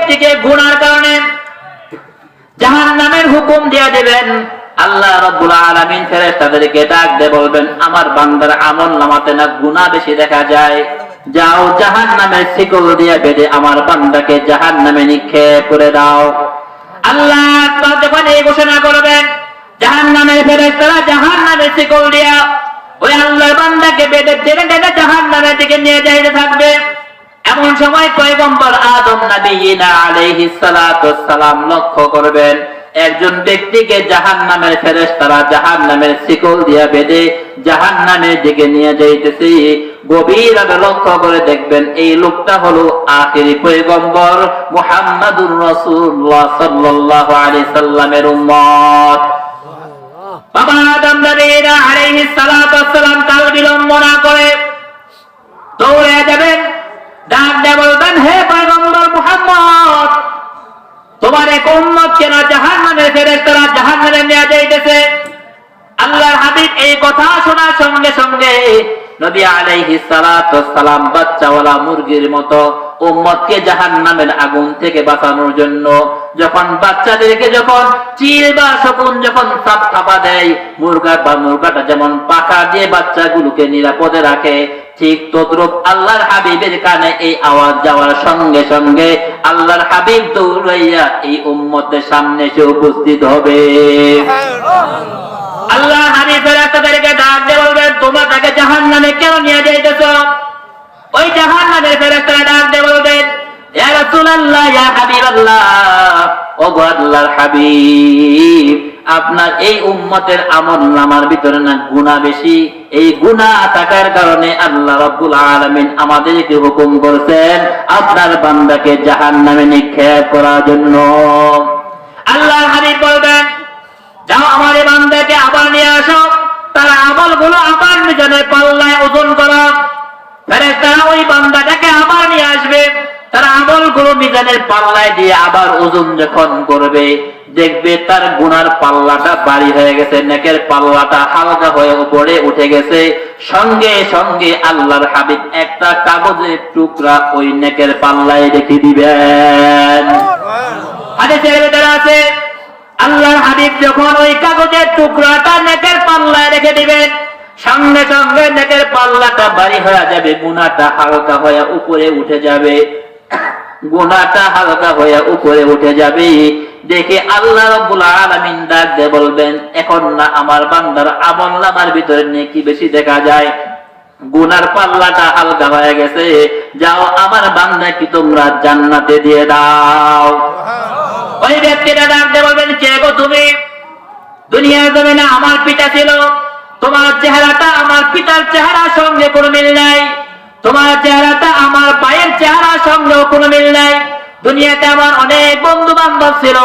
ব্যক্তিকে গুনার কারণে জাহান্নামের হুকুম দিয়ে দিবেন। আল্লাহ রাব্বুল আলামিন ফেরেশতাদেরকে ডাক দিয়ে বলবেন, আমার বান্দার আমলনামাতে না গুনাহ বেশি দেখা যায়, যাও জাহান্নামের শিকল দিয়ে বেঁধে আমার বান্দাকে জাহান্নামে নিক্ষেপ করে দাও। আল্লাহ যখন এই ঘোষণা করবেন, জাহান্নামের ফেরেশতারা জাহান্নামের শিকল দিয়া ওই আল্লাহর বান্দাকে বেঁধে টেনে টেনে জাহান্নামের দিকে নিয়ে যাইতে থাকবে। এমন সময় পয়গম্বর আদম নবীনা আলাইহিস সালাতু ওয়াস সালাম লক্ষ্য করবেন, একজন ব্যক্তিকে জাহান্নামের ফেরেশতারা জাহান্নামের শিকল দিয়া বেঁধে জাহান্নামের দিকে নিয়ে যাইতেছে। গভীরভাবে লক্ষ্য করে দেখবেন, এই লোকটা হলো আখিরি পয়গম্বর মুহাম্মাদুর রাসূলুল্লাহ সাল্লাল্লাহু আলাইহি সাল্লামের উম্মত। বাবা আদম নবীনা আলাইহিস সালাতু ওয়াস সালাম কাল বিলম্ব না করে দৌড়ে যাবেন, ডাক দিয়ে বলবেন, হে পয়গম্বর মুহাম্মদ, তোমার এক উম্মত কেন জাহান্নামের ফেরেশতারা জাহান্নামে নিয়ে যাইতেছে। আল্লাহর হাবিব এই কথা শোনার সঙ্গে সঙ্গে নবী আলাইহিস সালাতু ওয়াস সালাম বাচ্চাওয়ালা মুরগির মতো উম্মতকে জাহান্নামের আগুন থেকে বাঁচানোর জন্য যখন বাচ্চাদেরকে যখন চিল বা শকুন যখন থাপা দেয়, মুরগাটা যেমন পাখা দিয়ে বাচ্চাগুলোকে নিরাপদে রাখে, ঠিক তদ্রুপ আল্লাহর হাবিবের কানে এই আওয়াজ যাওয়ার সঙ্গে সঙ্গে আল্লাহর হাবিব দৌড়াইয়া এই উম্মতের সামনে এসে উপস্থিত হবে। আল্লাহ হাবিব ফেরেশতাদেরকে ডাক দিয়ে বলবেন, তোমরা তাকে জাহান্নামে কেন নিয়ে যাইতেছো? ওই জাহান্নামের ফেরেশতারা ডাক দিয়ে বলবেন, ইয়া রাসূলুল্লাহ, ইয়া হাবিবাল্লাহ, ওগো আল্লাহর হাবিব, আপনার এই উম্মতের আমলনামার ভিতরে না গুনাহ বেশি, এই গুনাহ থাকার কারণে আল্লাহ রাব্বুল আলামিন আমাদেরকে হুকুম করেছেন আপনার বান্দাকে জাহান্নামে নিক্ষেপ করার জন্য। আল্লাহর হাবিব বলবেন, যাও আমার এই বান্দাকে আবার নিয়ে আসো, তার আমলগুলো আবার মিজানের পাল্লায় ওজন করো। ফেরেশতারা ওই বান্দাটাকে আবার নিয়ে আসবে, তার আমলগুলো মিজানের পাল্লায় দিয়ে আবার ওজন যখন করবে, দেখবে তার গুনার পাল্লাটা ভারী হয়ে গেছে, নেকের পাল্লাটা হালকা হয়ে উপরে উঠে গেছে। সঙ্গে সঙ্গে আল্লাহর হাবিব একটা কাগজের টুকরা ওই নেকের পাল্লায় রেখে দিবেন। হাদিসের ভিতরে আছে, আল্লাহর হাবিব যখন ওই কাগজের টুকরাটা নেকের পাল্লায় রেখে দিবেন, সঙ্গে সঙ্গে নেকের পাল্লাটা ভারী হয়ে যাবে, গুনাহটা হালকা হয়ে উপরে উঠে যাবে। গুনাহটা হালকা হয়ে উপরে উঠে যাবে দেখে আল্লাহ রাব্বুল আলামিন ডাক দিয়ে বলবেন, এখন না আমার বান্দার আমলনামার ভিতরে নেকি বেশি দেখা যায়, গুনার পাল্লাটা হালকা হয়ে গেছে, যাও আমার বান্দাকে তোমরা জান্নাতে দিয়ে দাও। ওই ব্যক্তিটা ডাক দিয়ে বলবেন, কে গো তুমি? দুনিয়ার জমিনে আমার পিতা ছিল, তোমার চেহারাটা আমার পিতার চেহারার সঙ্গে কোনো মিল নাই, তোমার চেহারাটা আমার ভাইয়ের চেহারার সঙ্গেও কোনো মিল নাই। দুনিয়াতে আমার অনেক বন্ধু বান্ধব ছিল,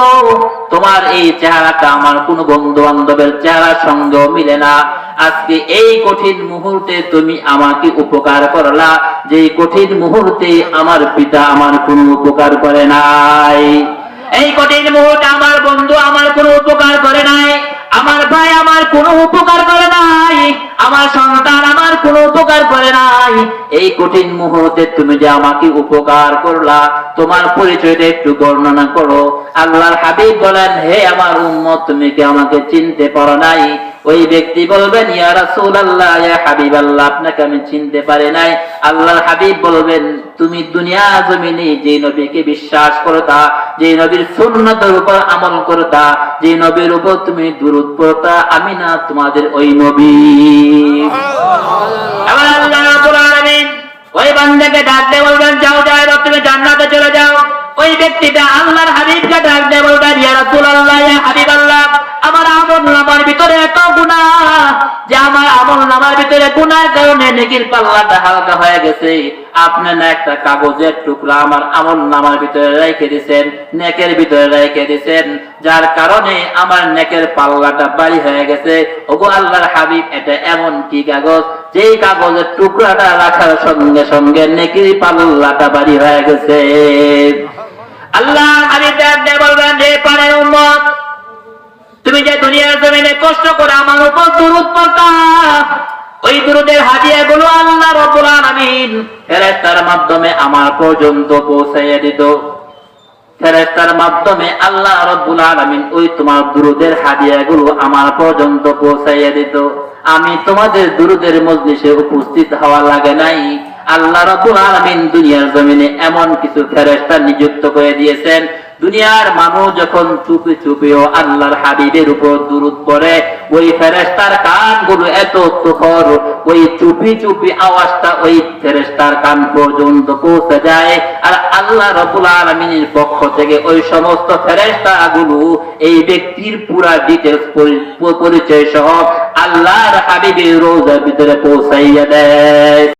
তোমার এই চেহারাটা আমার কোন বন্ধু বান্ধবের চেহারার সঙ্গেও মিলে না। আজকে এই কঠিন মুহূর্তে তুমি আমাকে উপকার করলা, যে কঠিন মুহূর্তে আমার পিতা আমার কোনো উপকার করে নাই। এই কঠিন মুহূর্তে আমার বন্ধু আমার কোনো উপকার করে নাই, আমার ভাই আমার কোনো উপকার করে নাই, আমার সন্তান আমার কোনো উপকার করে নাই। এই কঠিন মুহূর্তে তুমি যে আমাকে উপকার করলা, তোমার পরিচয়টা একটু বর্ণনা করো। আল্লাহর হাবিব বলেন, হে আমার উম্মত, তুমি কি আমাকে চিনতে পারো নাই? ওই ব্যক্তি বলবেন, ইয়া রাসূলুল্লাহ, ইয়া হাবিবাল্লাহ, আপনাকে আমি চিনতে পারি নাই। আল্লাহর হাবিব বলবেন, তুমি দুনিয়া জমিনে যে নবীকে বিশ্বাস করতা, যে নবীর সুন্নতের উপর আমল করতা, যে নবীর উপর তুমি দুরূদ পড়তা, আমি না তোমাদের ওই নবী। এবার আল্লাহ রাব্বুল আলামিন ওই বান্দাকে ডাক দিয়ে বলবেন, যাও যাও, তুমি জান্নাতে চলে যাও। ওই ব্যক্তিটা আল্লাহর হাবিবকে ডাক দিয়ে বলবেন, ইয়া রাসূলুল্লাহ, ইয়া হাবিবাল্লাহ, আমার আমলনামার ভিতরে এত গুনাহ যে আমার আমলনামার ভিতরে গুনাহের কারণে নেকির পাল্লাটা হালকা হয়ে গেছে। আপনি না একটা কাগজের টুকরা আমার আমলনামার ভিতরে রেখে দিয়েছেন, নেকের ভিতরে রেখে দিয়েছেন, যার কারণে আমার নেকের পাল্লাটা ভারী হয়ে গেছে। ওগো আল্লাহর হাবিব, এটা এমন কি কাগজ যেই কাগজের টুকরাটা রাখার সঙ্গে সঙ্গে নেকির পাল্লাটা ভারী হয়ে গেছে? আল্লাহর হাবিব বলবেন, হে প্রাণের উম্মত, তুমি যে দুনিয়ার জমিনে কষ্ট করে আমার উপর দুরূদ পড়তা, ওই দুরূদের হাদিয়াগুলো আল্লাহ রাব্বুল আলামিন ফেরেশতার মাধ্যমে আমার পর্যন্ত পৌঁছাইয়া দিত। ফেরেশতার মাধ্যমে আল্লাহ রাব্বুল আলামিন ওই তোমার দুরুদের হাদিয়াগুলো আমার পর্যন্ত পৌঁছাইয়া দিত। আমি তোমাদের দুরুদের মজলিসে উপস্থিত হওয়া লাগে নাই। আল্লাহ রাব্বুল আলামিন দুনিয়ার জমিনে এমন কিছু ফেরেশতা নিযুক্ত করে দিয়েছেন, দুনিয়ার মানুষ যখন চুপি চুপিও আল্লাহর হাবিবের উপর দুরূদ পড়ে, ওই ফেরেশতার কানগুলো এত তুখর, ওই চুপি চুপি আওয়াজটা ওই ফেরেশতার কান পর্যন্ত পৌঁছে যায়। আর আল্লাহ রাব্বুল আলামিনের পক্ষ থেকে ওই সমস্ত ফেরেশতাগুলো এই ব্যক্তির পুরা ডিটেইলস পরিচয় সহ আল্লাহর হাবিবের রওজার ভিতরে পৌঁছাইয়া দেয়।